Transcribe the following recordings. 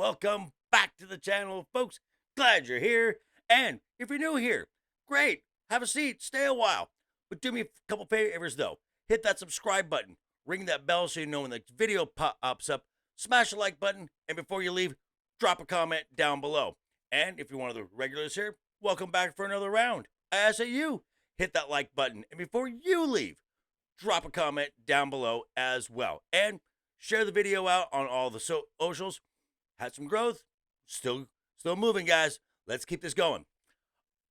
welcome back to the channel, folks. Glad you're here. And if you're new here, great. Have a seat, stay a while. But do me a couple favors though. Hit that subscribe button, ring that bell so you know when the video pops up, smash the like button, and before you leave, drop a comment down below. And if you're one of the regulars here, welcome back for another round. I ask that you hit that like button, and before you leave, drop a comment down below as well. And share the video out on all the socials. Had some growth. Still moving, guys. Let's keep this going.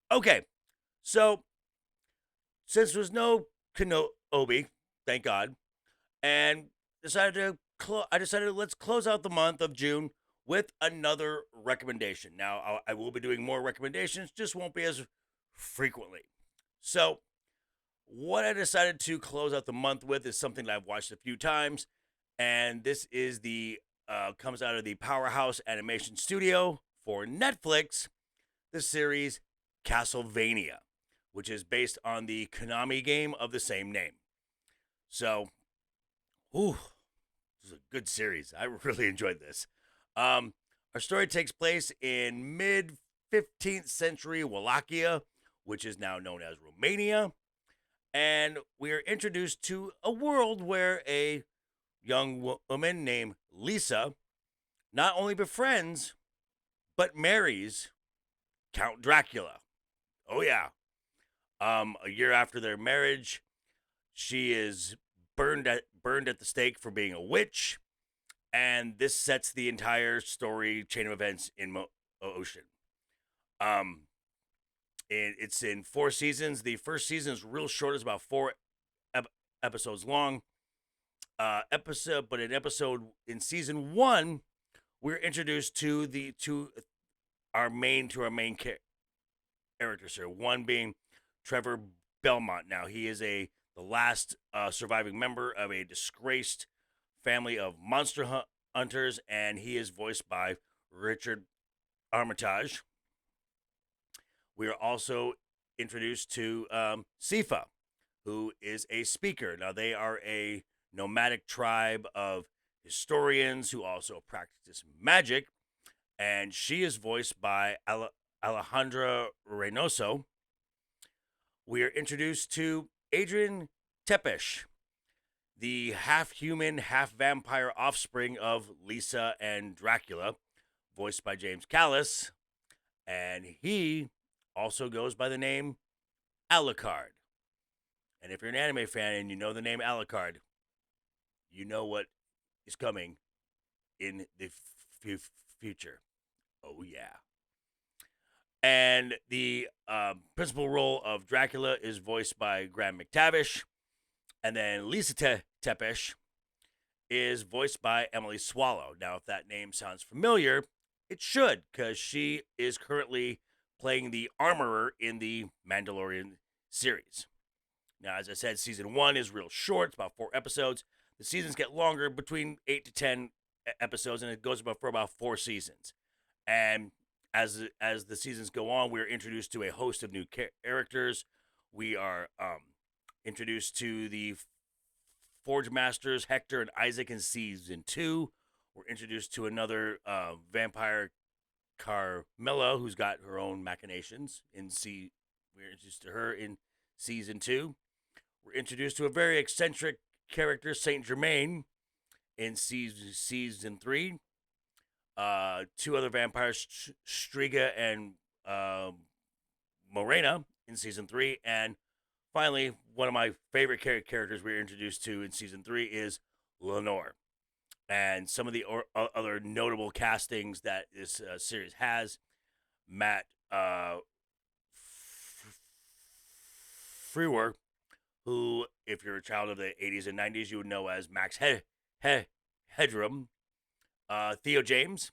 Okay, so since there's no Kenobi, thank God, and I decided let's close out the month of June with another recommendation. Now I will be doing more recommendations, just won't be as frequently. So what I decided to close out the month with is something that I've watched a few times, and this is the comes out of the Powerhouse Animation Studio for Netflix, the series Castlevania, which is based on the Konami game of the same name. So, this is a good series. I really enjoyed this. Our story takes place in mid 15th century Wallachia, which is now known as Romania. And we are introduced to a world where a young woman named Lisa not only befriends, but marries Count Dracula. Oh, yeah. A year after their marriage, she is burned at the stake for being a witch, and this sets the entire story chain of events in motion. It's in 4 seasons. The first season is real short; it's about 4 episodes long. In season 1, we're introduced to our main characters here. One being Trevor Belmont. Now he is the last surviving member of a disgraced family of monster hunters, and he is voiced by Richard Armitage. We are also introduced to Sifa, who is a speaker. Now they are a nomadic tribe of historians who also practice magic, and she is voiced by Alejandra Reynoso. We are introduced to Adrian Tepesh, the half-human, half-vampire offspring of Lisa and Dracula, voiced by James Callis, and he also goes by the name Alucard. And if you're an anime fan and you know the name Alucard, you know what is coming in the future. Oh, yeah. And the principal role of Dracula is voiced by Graham McTavish. And then Lisa Tepesh is voiced by Emily Swallow. Now, if that name sounds familiar, it should, because she is currently playing the armorer in the Mandalorian series. Now, as I said, season 1 is real short. It's about 4 episodes. The seasons get longer, between 8 to 10 episodes, and it goes for about 4 seasons. And as the seasons go on, we're introduced to a host of new characters. We are introduced to the Forge Masters, Hector and Isaac, in season 2. We're introduced to another vampire, Carmilla, who's got her own machinations. We're introduced to her in season 2. We're introduced to a very eccentric character, Saint Germain, in season 3. 2 other vampires, Striga and Morena, in season 3. And finally, one of my favorite characters we're introduced to in season 3 is Lenore. And some of the other notable castings that this series has: Matt Frewer, who, if you're a child of the 80s and 90s, you would know as Max Headroom. Theo James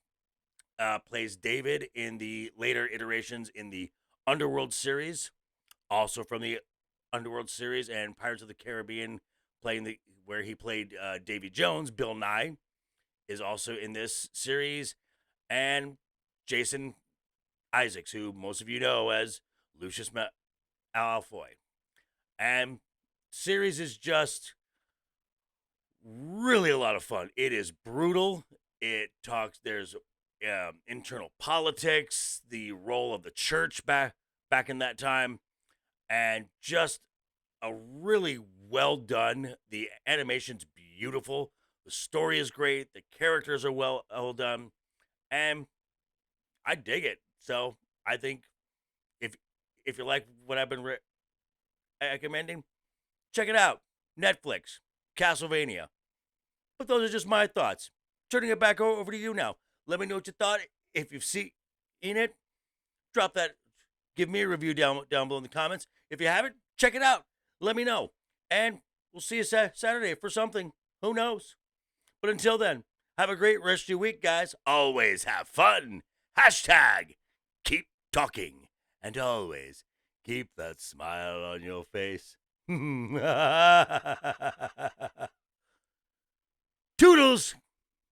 plays David in the later iterations in the Underworld series, also from the Underworld series, and Pirates of the Caribbean, where he played Davy Jones. Bill Nye is also in this series, and Jason Isaacs, who most of you know as Lucius Malfoy. And series is just really a lot of fun. It is brutal. There's internal politics, the role of the church back in that time, and just a really well done. The animation's beautiful. The story is great. The characters are well done, and I dig it. So I think if if you like what I've been recommending, check it out. Netflix, Castlevania. But those are just my thoughts. Turning it back over to you now. Let me know what you thought. If you've seen it, drop that. Give me a review down below in the comments. If you haven't, check it out. Let me know. And we'll see you Saturday for something. Who knows? But until then, have a great rest of your week, guys. Always have fun. Hashtag keep talking. And always keep that smile on your face. Toodles!